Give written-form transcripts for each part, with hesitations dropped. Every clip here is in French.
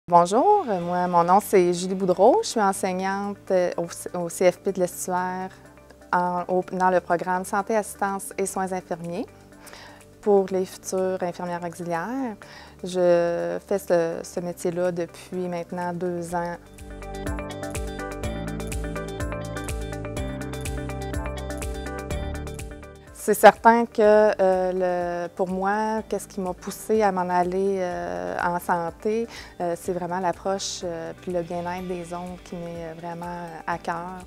Bonjour, mon nom c'est Julie Boudreau. Je suis enseignante au CFP de l'Estuaire dans le programme Santé, assistance et soins infirmiers pour les futures infirmières auxiliaires. Je fais ce métier-là depuis maintenant 2 ans. C'est certain que pour moi, qu'est-ce qui m'a poussée à m'en aller en santé, c'est vraiment l'approche puis le bien-être des autres qui m'est vraiment à cœur.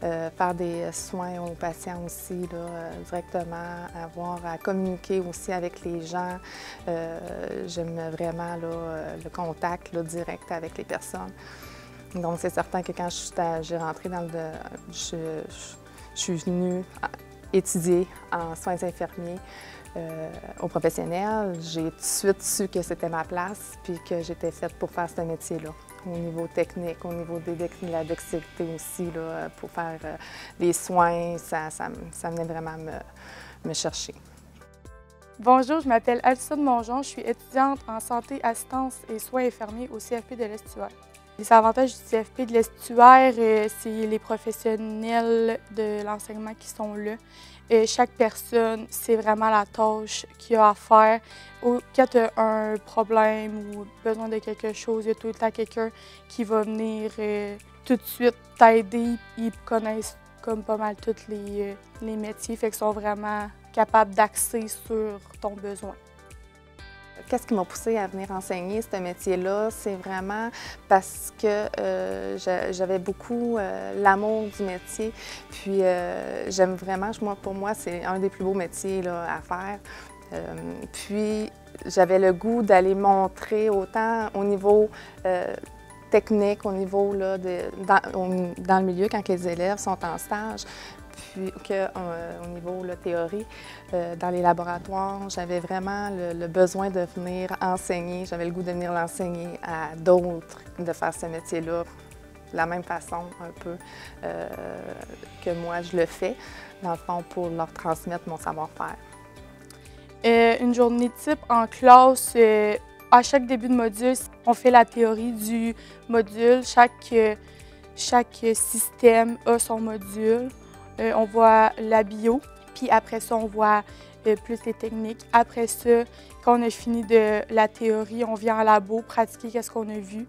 Faire des soins aux patients aussi, là, directement, avoir à communiquer aussi avec les gens. J'aime vraiment là, le contact là, direct avec les personnes. Donc c'est certain que quand j'ai rentré dans je suis venue étudier en soins infirmiers au professionnel, j'ai tout de suite su que c'était ma place puis que j'étais faite pour faire ce métier-là. Au niveau technique, au niveau de la dextérité aussi, là, pour faire les soins, ça venait vraiment me chercher. Bonjour, je m'appelle Alison Mongeon, je suis étudiante en santé, assistance et soins infirmiers au CFP de l'Estuaire. Les avantages du CFP de l'Estuaire, c'est les professionnels de l'enseignement qui sont là. Chaque personne, c'est vraiment la tâche qu'il y a à faire. Quand tu as un problème ou besoin de quelque chose, il y a tout le temps quelqu'un qui va venir tout de suite t'aider. Ils connaissent comme pas mal tous les métiers, fait qu'ils sont vraiment capables d'axer sur ton besoin. Qu'est-ce qui m'a poussée à venir enseigner ce métier-là? C'est vraiment parce que j'avais beaucoup l'amour du métier. Puis j'aime vraiment, pour moi, c'est un des plus beaux métiers là, à faire. Puis j'avais le goût d'aller montrer autant au niveau technique, au niveau là, dans le milieu quand les élèves sont en stage, puis qu'au niveau la théorie, dans les laboratoires, j'avais vraiment le besoin de venir enseigner. J'avais le goût de venir l'enseigner à d'autres, de faire ce métier-là de la même façon un peu que moi je le fais, dans le fond, pour leur transmettre mon savoir-faire. Une journée type en classe, à chaque début de module, on fait la théorie du module. Chaque système a son module. On voit la bio, puis après ça, on voit plus les techniques. Après ça, quand on a fini de la théorie, on vient en labo pratiquer qu'est-ce qu'on a vu.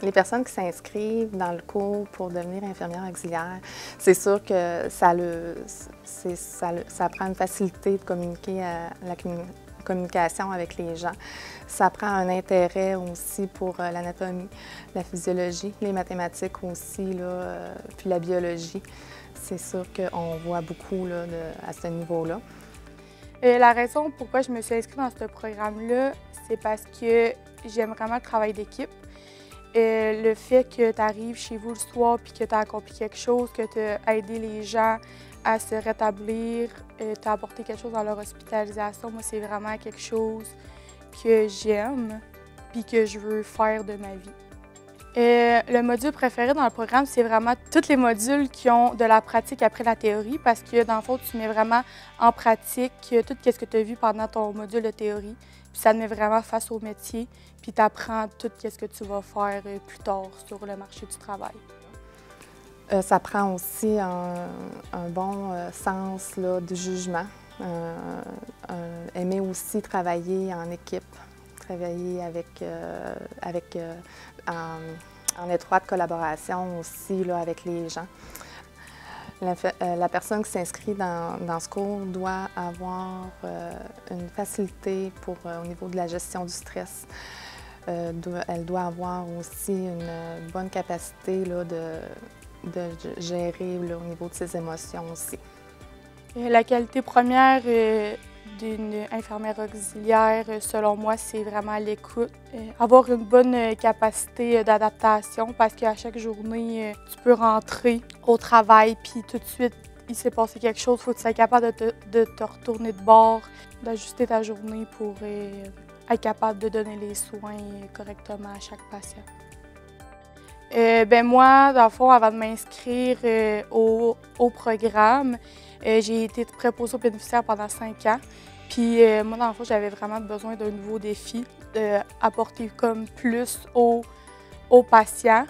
Les personnes qui s'inscrivent dans le cours pour devenir infirmière auxiliaire, c'est sûr que ça prend une facilité de communiquer la communication avec les gens. Ça prend un intérêt aussi pour l'anatomie, la physiologie, les mathématiques aussi, là, puis la biologie. C'est sûr qu'on voit beaucoup là, à ce niveau-là. La raison pourquoi je me suis inscrite dans ce programme-là, c'est parce que j'aime vraiment le travail d'équipe. Le fait que tu arrives chez vous le soir puis que tu as accompli quelque chose, que tu as aidé les gens à se rétablir, tu as apporté quelque chose dans leur hospitalisation, moi, c'est vraiment quelque chose que j'aime puis que je veux faire de ma vie. Le module préféré dans le programme, c'est vraiment tous les modules qui ont de la pratique après la théorie parce que, dans le fond, tu mets vraiment en pratique tout ce que tu as vu pendant ton module de théorie. Puis ça te met vraiment face au métier, puis tu apprends tout ce que tu vas faire plus tard sur le marché du travail. Ça prend aussi un bon sens là, du jugement, aimer aussi travailler en équipe, travailler en étroite collaboration aussi là, avec les gens. La personne qui s'inscrit dans ce cours doit avoir une facilité au niveau de la gestion du stress. Elle doit avoir aussi une bonne capacité là, de gérer là, au niveau de ses émotions aussi. La qualité première d'une infirmière auxiliaire, selon moi, c'est vraiment l'écoute. Avoir une bonne capacité d'adaptation parce qu'à chaque journée, tu peux rentrer au travail puis tout de suite, il s'est passé quelque chose. Il faut que tu sois capable de te retourner de bord, d'ajuster ta journée pour être capable de donner les soins correctement à chaque patient. Moi, dans le fond, avant de m'inscrire au programme, j'ai été préposée aux bénéficiaires pendant 5 ans. Puis moi, dans le fond, j'avais vraiment besoin d'un nouveau défi, d'apporter comme plus aux patients.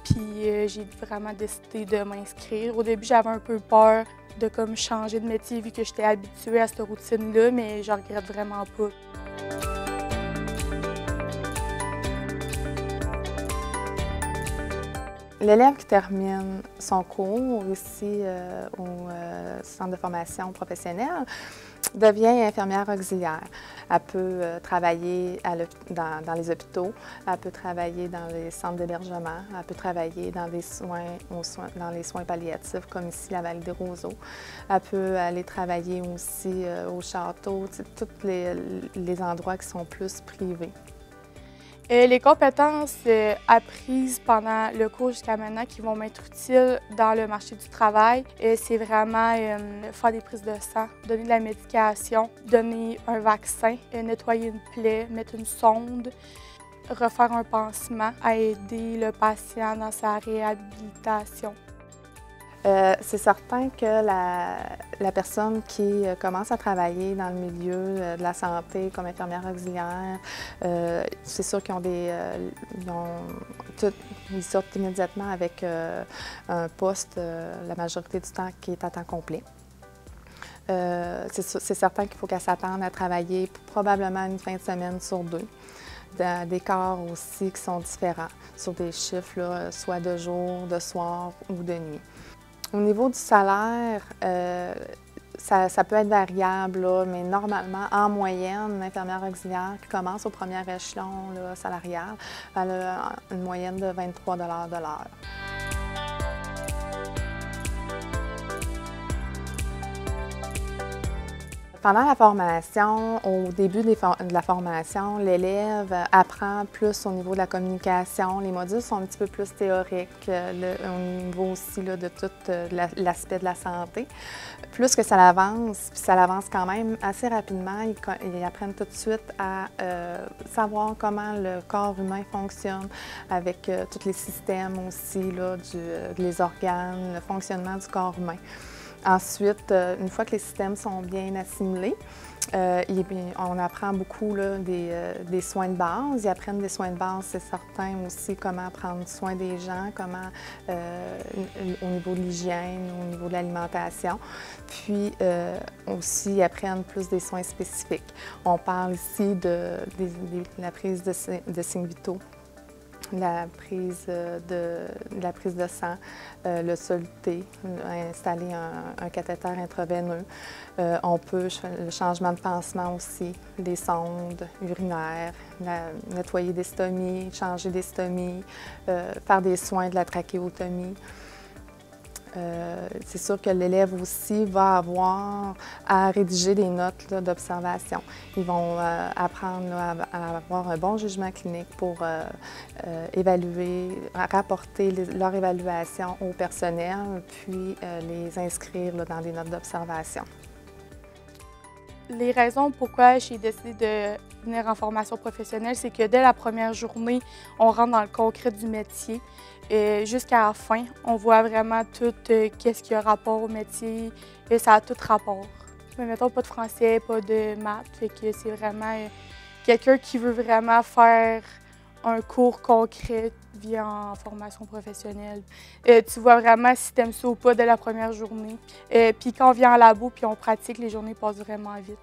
Puis j'ai vraiment décidé de m'inscrire. Au début, j'avais un peu peur de comme changer de métier vu que j'étais habituée à cette routine-là, mais je regrette vraiment pas. L'élève qui termine son cours ici au Centre de formation professionnelle devient infirmière auxiliaire. Elle peut travailler dans les hôpitaux, elle peut travailler dans les centres d'hébergement, elle peut travailler dans dans les soins palliatifs comme ici la Vallée des Roseaux. Elle peut aller travailler aussi au château, tous les endroits qui sont plus privés. Les compétences apprises pendant le cours jusqu'à maintenant qui vont m'être utiles dans le marché du travail, c'est vraiment faire des prises de sang, donner de la médication, donner un vaccin, nettoyer une plaie, mettre une sonde, refaire un pansement, aider le patient dans sa réhabilitation. C'est certain que la personne qui commence à travailler dans le milieu de la santé comme infirmière auxiliaire, c'est sûr ils sortent immédiatement avec un poste, la majorité du temps, qui est à temps complet. C'est certain qu'il faut qu'elle s'attende à travailler probablement une fin de semaine sur 2. Des corps aussi qui sont différents, sur des chiffres, là, soit de jour, de soir ou de nuit. Au niveau du salaire, ça peut être variable, là, mais normalement, en moyenne, une infirmière auxiliaire qui commence au premier échelon là, salarial, elle a une moyenne de 23 $ de l'heure. Pendant la formation, au début de la formation, l'élève apprend plus au niveau de la communication. Les modules sont un petit peu plus théoriques, au niveau aussi là, de tout l'aspect de la santé. Plus que ça l'avance, puis ça l'avance quand même assez rapidement, ils apprennent tout de suite à savoir comment le corps humain fonctionne avec tous les systèmes aussi, là, les organes, le fonctionnement du corps humain. Ensuite, une fois que les systèmes sont bien assimilés, on apprend beaucoup là, des soins de base. Ils apprennent des soins de base, c'est certain aussi, comment prendre soin des gens, comment au niveau de l'hygiène, au niveau de l'alimentation. Puis aussi, ils apprennent plus des soins spécifiques. On parle ici de la prise de signes vitaux, la prise de sang, le soluté, installer un cathéter intraveineux. Le changement de pansement aussi, les sondes urinaires, nettoyer des stomies, changer des stomies, faire des soins de la trachéotomie. C'est sûr que l'élève aussi va avoir à rédiger des notes d'observation. Ils vont apprendre là, à avoir un bon jugement clinique pour évaluer, rapporter leur évaluation au personnel, puis les inscrire là, dans des notes d'observation. Les raisons pourquoi j'ai décidé de venir en formation professionnelle, c'est que dès la première journée, on rentre dans le concret du métier. Jusqu'à la fin, on voit vraiment tout qu'est-ce qui a rapport au métier, et ça a tout rapport. Mais mettons, pas de français, pas de maths, fait que c'est vraiment quelqu'un qui veut vraiment faire un cours concret vient en formation professionnelle. Tu vois vraiment si tu aimes ça ou pas dès la première journée. Puis quand on vient en labo puis on pratique, les journées passent vraiment vite.